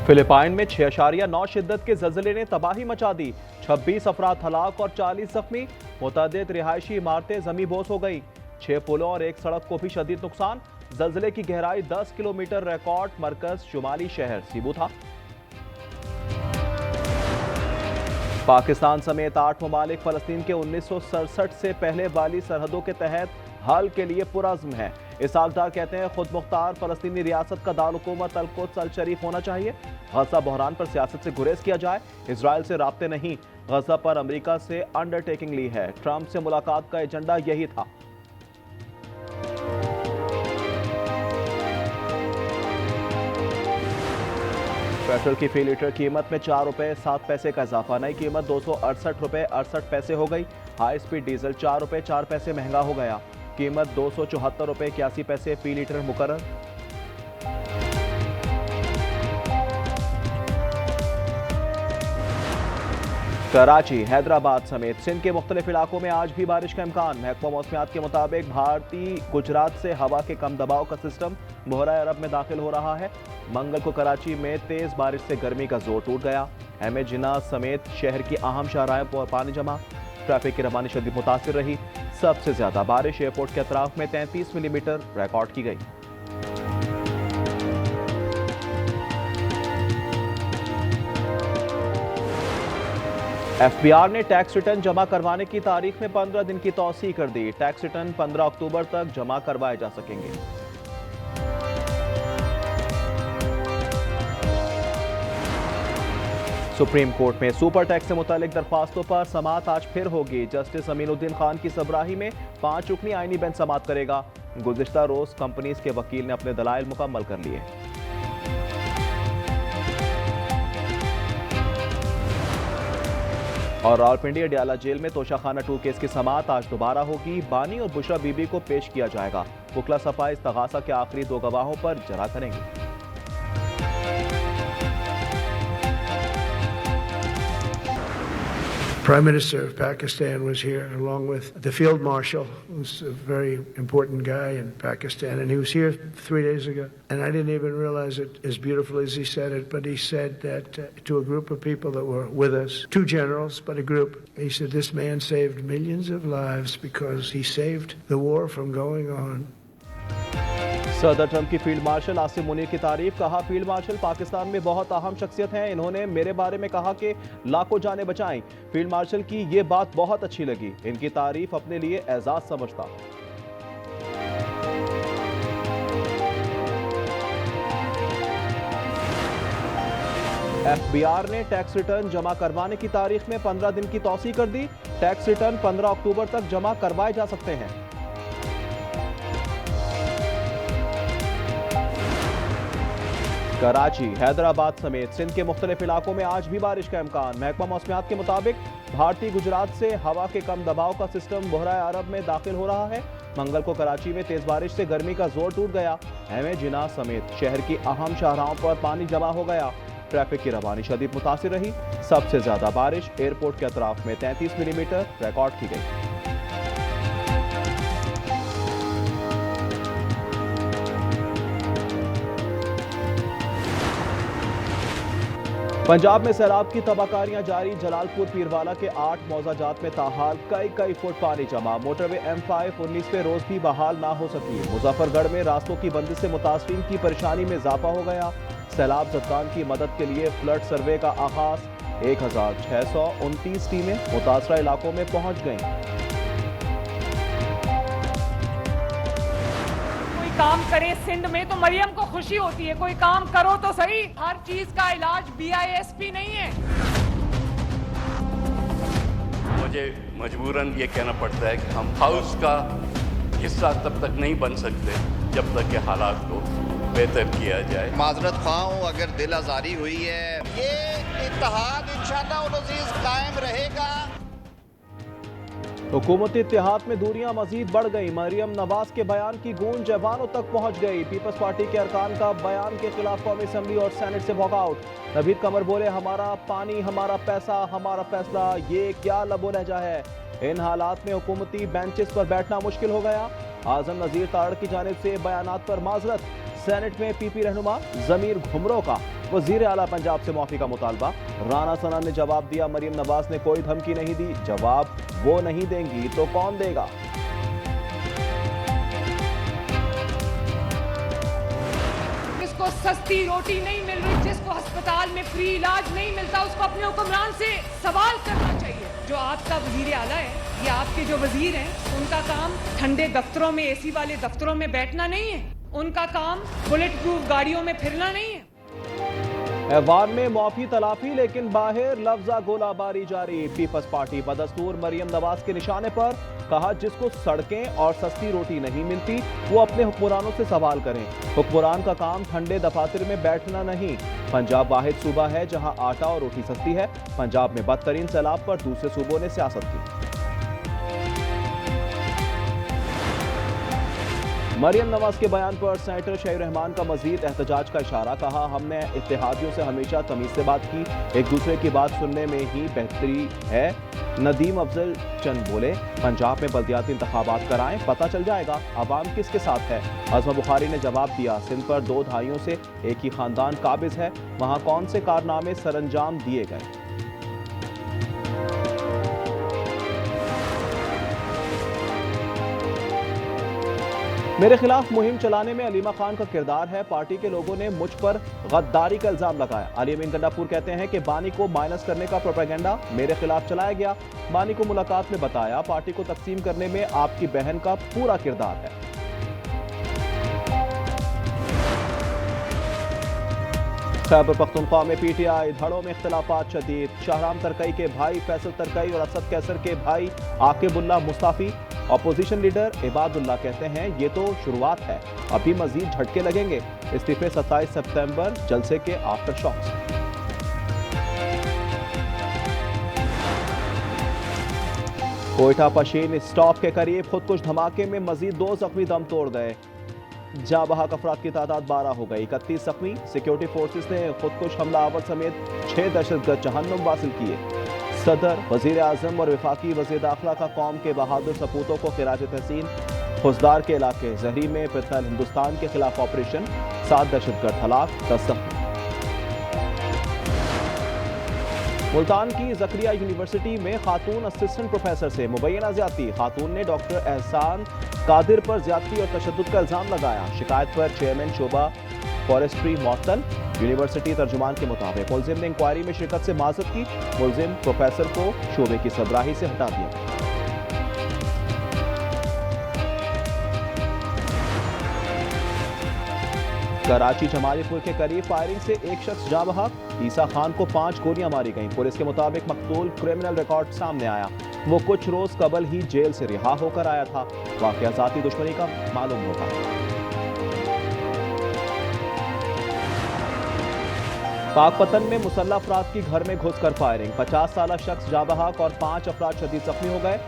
Philippine में 6.9 शिद्दत के ज़लज़ले ने तबाही मचा दी। 26 अफराद हलाक और 40 जख्मी। मुतअद्दिद रिहायशी इमारतें ज़मींबोस हो गई। 6 पुलों और एक सड़क को भी शदीद नुकसान। ज़लज़ले की गहराई 10 किलोमीटर। रिकॉर्ड मरकज शुमाली शहर सीबू था। पाकिस्तान समेत 8 ममालिक फ़लस्तीन के 1967 से पहले वाली सरहदों के तहत हल के लिए पुरज़्म है। इसाकदार कहते हैं खुद मुख्तार फ़लस्तीनी रियासत का दारुल-हुकूमत अल-कुद्स अल-शरीफ होना चाहिए। गज़ा बहरान पर सियासत से गुरेज किया जाए। इजराइल से राब्ते नहीं, गज़ा पर अमेरिका से अंडरटेकिंग ली है। ट्रंप से मुलाकात का एजेंडा यही था। पेट्रोल की फी लीटर कीमत में 4 रुपए 7 पैसे का इजाफा। नई कीमत 268 रुपए 68 पैसे हो गई। हाई स्पीड डीजल 4 रुपए 4 पैसे महंगा हो गया। कीमत 274 रुपए 81 पैसे फी लीटर मुकर्रर। कराची, हैदराबाद समेत सिंध के मुख्तलिफ इलाकों में आज भी बारिश का इम्कान। महकमा मौसमियात के मुताबिक भारतीय गुजरात से हवा के कम दबाव का सिस्टम बहरा अरब में दाखिल हो रहा है। मंगल को कराची में तेज बारिश से गर्मी का जोर टूट गया। एम जिना समेत शहर की अहम शाहराहों पर पानी जमा। ट्रैफिक की रवानी शदीद मुतासिर रही। सबसे ज्यादा बारिश एयरपोर्ट के अतराफ में 33 मिलीमीटर रिकॉर्ड की गई। एफबीआर ने टैक्स रिटर्न जमा करवाने की तारीख में 15 दिन की तौसीह कर दी। टैक्स रिटर्न 15 अक्टूबर तक जमा करवाए जा सकेंगे। सुप्रीम कोर्ट में सुपर टैक्स से मुतालिक दरख्वास्तों पर समाअत आज फिर होगी। जस्टिस अमीनुद्दीन खान की सबराही में 5 रुकनी आईनी बेंच समाअत करेगा। गुज़िश्ता रोज कंपनीज के वकील ने अपने दलाइल मुकम्मल कर लिए। और रावलपिंडी अडियाला जेल में तोशाखाना 2 केस की समाअत आज दोबारा होगी। बानी और बुशरा बीबी को पेश किया जाएगा। वकला सफा इस्तगासा के आखिरी 2 गवाहों पर जरा करेंगे। Prime Minister of Pakistan was here along with the Field Marshal, who's a very important guy in Pakistan, and he was here 3 days ago. And I didn't even realize it as beautiful as he said it, but he said that to a group of people that were with us, 2 generals, but a group, he said this man saved millions of lives because he saved the war from going on. सदर Trump की field marshal Asim Munir की तारीफ। कहा field marshal Pakistan में बहुत अहम शख्सियत हैं। इन्होंने मेरे बारे में कहा कि लाखों जानें बचाएं। फील्ड मार्शल की ये बात बहुत अच्छी लगी। इनकी तारीफ अपने लिए एजाज समझता। एफबीआर ने टैक्स रिटर्न जमा करवाने की तारीख में 15 दिन की तौसीह कर दी। टैक्स रिटर्न 15 अक्टूबर तक जमा करवाए जा सकते हैं। कराची, हैदराबाद समेत सिंध के मुख्तलिफ इलाकों में आज भी बारिश का इम्कान। महकमा मौसमियात के मुताबिक भारतीय गुजरात से हवा के कम दबाव का सिस्टम बहरा अरब में दाखिल हो रहा है। मंगल को कराची में तेज बारिश से गर्मी का जोर टूट गया। एम जिना समेत शहर की अहम शाहराहों पर पानी जमा हो गया। ट्रैफिक की रवानी शदीद मुतासिर रही। सबसे ज्यादा बारिश एयरपोर्ट के अतराफ में 33 मिलीमीटर रिकॉर्ड की गई। पंजाब में सैलाब की तबाहकारियां जारी। जलालपुर पीरवाला के 8 मौजाजात में ताहाल कई फुट पानी जमा। मोटरवे M5 19वें रोज भी बहाल ना हो सकी। मुजफ्फरगढ़ में रास्तों की बंदी से मुतासरीन की परेशानी में इजाफा हो गया। सैलाब ज़दगान की मदद के लिए फ्लड सर्वे का आगाज। 1629 टीमें मुतासरा इलाकों में पहुंच गईं। काम करे सिंध में तो मरियम को खुशी होती है। कोई काम करो तो सही। हर चीज का इलाज BISP नहीं है। मुझे मजबूरन ये कहना पड़ता है कि हम हाउस का हिस्सा तब तक नहीं बन सकते जब तक के हालात को बेहतर किया जाए। माजरत ख्वाह हूं अगर दिल आजारी हुई है। ये इत्तेहाद इंशाअल्लाह उल अज़ीज़ कायम रहेगा। हुकूमती इत्तेहाद में दूरियां मजीद बढ़ गई। मरियम नवाज के बयान की गूंज जवानों तक पहुंच गई। पीपल्स पार्टी के अरकान का बयान के खिलाफ कौमी असम्बली और सेनेट से वॉकआउट। नवीद कमर बोले हमारा पानी हमारा पैसा हमारा फैसला। ये क्या लबो लहजा है। इन हालात में हुकूमती बेंचेस पर बैठना मुश्किल हो गया। आजम नजीर ताड़ की जानिब से बयानात पर माजरत। सेनेट में पीपी रहनुमा जमीर घुमरो का वजीर आला पंजाब से माफी का मुतालबा। राना सना ने जवाब दिया, मरियम नवाज ने कोई धमकी नहीं दी, जवाब वो नहीं देंगी तो कौन देगा। जिसको सस्ती रोटी नहीं मिल रही, जिसको अस्पताल में फ्री इलाज नहीं मिलता, उसको अपने हुक्मरान से सवाल करना चाहिए। जो आपका वजीर आला है या आपके जो वजीर हैं, उनका काम ठंडे दफ्तरों में, एसी वाले दफ्तरों में बैठना नहीं है, उनका काम बुलेट प्रूफ गाड़ियों में फिरना नहीं है। ऐवान में माफी तलाफी लेकिन बाहर लफ्जा गोलाबारी जारी। पीपल्स पार्टी बदस्तूर मरियम नवाज के निशाने पर, कहा जिसको सड़कें और सस्ती रोटी नहीं मिलती वो अपने हुक्मरानों से सवाल करें। हुक्मरान का काम ठंडे दफातर में बैठना नहीं। पंजाब वाहिद सूबा है जहां आटा और रोटी सस्ती है। पंजाब में बदतरीन सैलाब पर दूसरे सूबों ने सियासत की। मरियम नवाज के बयान पर सेनेटर शहीर रहमान का मजीद एहतजाज का इशारा। कहा हमने इत्तेहादियों से हमेशा तमीज से बात की, एक दूसरे की बात सुनने में ही बेहतरी है। नदीम अफजल चंद बोले, पंजाब में बल्दियाती इंतखाबात कराएं, पता चल जाएगा अवाम किसके साथ है। अज़मा बुखारी ने जवाब दिया, सिंध पर 2 दहाइयों से एक ही खानदान काबिज है, वहां कौन से कारनामे सरअंजाम दिए गए। मेरे खिलाफ मुहिम चलाने में अलीमा खान का किरदार है। पार्टी के लोगों ने मुझ पर गद्दारी का इल्जाम लगाया। अली अमीन गंडापुर कहते हैं कि बानी को माइनस करने का प्रोपेगेंडा मेरे खिलाफ चलाया गया। बानी को मुलाकात में बताया, पार्टी को तकसीम करने में आपकी बहन का पूरा किरदार है। खैबर पख्तूनख्वा में पीटीआई धड़ों में इख्तिलाफात शदीद। शाहराम तरकई के भाई फैसल तरकई और असद कैसर के भाई आकिबुल्लाह मुस्ताफी। अपोजिशन लीडर इबादुल्लाह कहते हैं ये तो शुरुआत है, अभी मजीद झटके लगेंगे। इस्तीफे 27 सितंबर जलसे के aftershocks. Quetta Pishin stop के करीब खुदकुश धमाके में मजीद 2 जख्मी दम तोड़ गए। जाँ बहक अफराद की तादाद 12 हो गई। 31 जख्मी। सिक्योरिटी फोर्सेस ने खुदकुश हमलावर समेत 6 दहशतगर्द जहन्नुम वासिल किए। सदर, वजीर आजम और वफाकी वजीर दाखिला का कौम के बहादुर सपूतों को खिराज तहसीन। खुजदार के इलाके जहरी में फितनल हिंदुस्तान के खिलाफ ऑपरेशन, 7 दहशतगर्द हलाक, 10 जख्मी। मुल्तान की जकरिया यूनिवर्सिटी में खातून असिस्टेंट प्रोफेसर से मुबैना ज्यादती। खातून ने डॉक्टर एहसान कादिर पर ज्यादती और तशद्दुद का इल्जाम लगाया। शिकायत पर चेयरमैन शोबा फॉरेस्ट्री मॉर्टल। यूनिवर्सिटी तर्जुमान के मुताबिक मुलजिम ने इंक्वायरी में शिरकत से माजरत की। मुलजिम प्रोफेसर को शोबे की सरबराही से हटा दिया। कराची जमालीपुर के करीब फायरिंग से एक शख्स जाँ बहक। ईसा खान को 5 गोलियां मारी गईं। पुलिस के मुताबिक मकतूल क्रिमिनल रिकॉर्ड सामने आया। वो कुछ रोज कबल ही जेल से रिहा होकर आया था। वाकया जाती दुश्मनी का मालूम होता। पाकपतन में मुसल्लह अफराद की घर में घुसकर फायरिंग। 50 साला शख्स जाँ बहक और 5 अफराद शदीद जख्मी हो गए।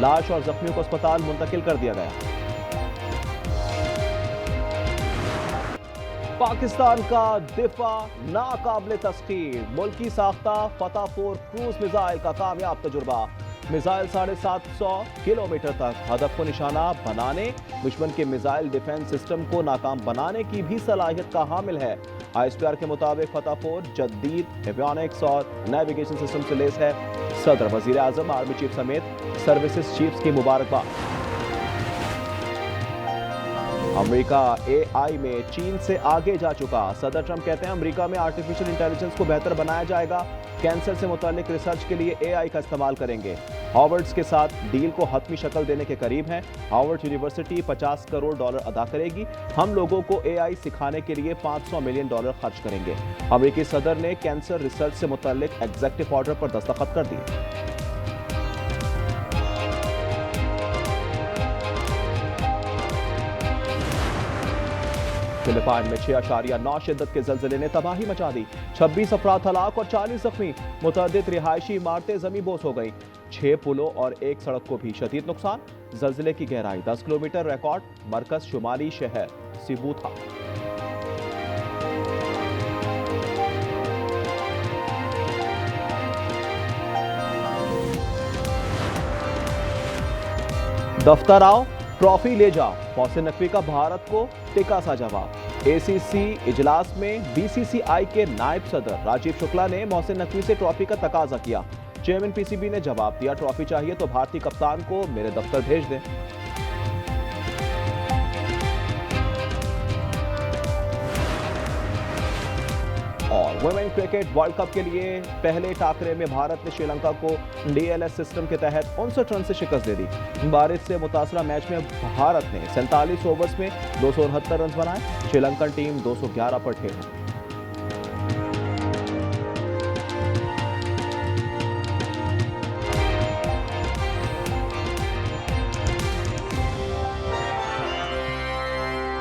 लाश और जख्मियों को अस्पताल मुंतकिल कर दिया गया। पाकिस्तान का दिफा नाकाबिले तस्खीर। मुल्की साख्ता फतह 4 क्रूज मिसाइल का कामयाब तजुर्बा। मिसाइल 750 किलोमीटर तक हदफ को निशाना बनाने, दुश्मन के मिसाइल डिफेंस सिस्टम को नाकाम बनाने की भी सलाहियत का हामिल है। ISPR के मुताबिक फतह 4 जदीद एवियोनिक्स और नेविगेशन सिस्टम से लेस है। सदर, वजीर आजम, आर्मी चीफ समेत सर्विसेज चीफ्स की मुबारकबाद। अमेरिका AI में चीन से आगे जा चुका। सदर ट्रंप कहते हैं अमेरिका में आर्टिफिशियल इंटेलिजेंस को बेहतर बनाया जाएगा। कैंसर से मुतालिक रिसर्च के लिए AI का इस्तेमाल करेंगे। हार्वर्ड के साथ डील को हतमी शक्ल देने के करीब हैं। हार्वर्ड यूनिवर्सिटी $50 करोड़ अदा करेगी। हम लोगों को AI सिखाने के लिए $500 मिलियन खर्च करेंगे। अमेरिकी सदर ने कैंसर रिसर्च से मुतालिक एग्जीक्यूटिव ऑर्डर पर दस्तखत कर दिए। फिलिपाइन में 6.9 शिद्दत के ज़लज़ले ने तबाही मचा दी। 26 अफराद हलाक और 40 जख्मी। मुतअद्दिद रिहायशी इमारतें ज़मींदोज़ हो गई। 6 पुलों और 1 सड़क को भी शदीद नुकसान। ज़लज़ले की गहराई 10 किलोमीटर रिकॉर्ड। मरकज शुमाली शहर सिबू था। दफ्तर आओ, ट्रॉफी ले जाओ। मोहसिन नकवी का भारत को टिका सा जवाब। एसीसी इजलास में बीसीसीआई के नायब सदर राजीव शुक्ला ने मोहसिन नकवी से ट्रॉफी का तकाजा किया। चेयरमैन पीसीबी ने जवाब दिया, ट्रॉफी चाहिए तो भारतीय कप्तान को मेरे दफ्तर भेज दें। और वुमेन क्रिकेट वर्ल्ड कप के लिए पहले टाकरे में भारत ने श्रीलंका को डीएलएस सिस्टम के तहत 59 रन से शिकस्त दे दी। बारिश से मुतासरा मैच में भारत ने 47 ओवर्स में 269 रन बनाए। श्रीलंकन टीम 211 पर ढेर हो गई।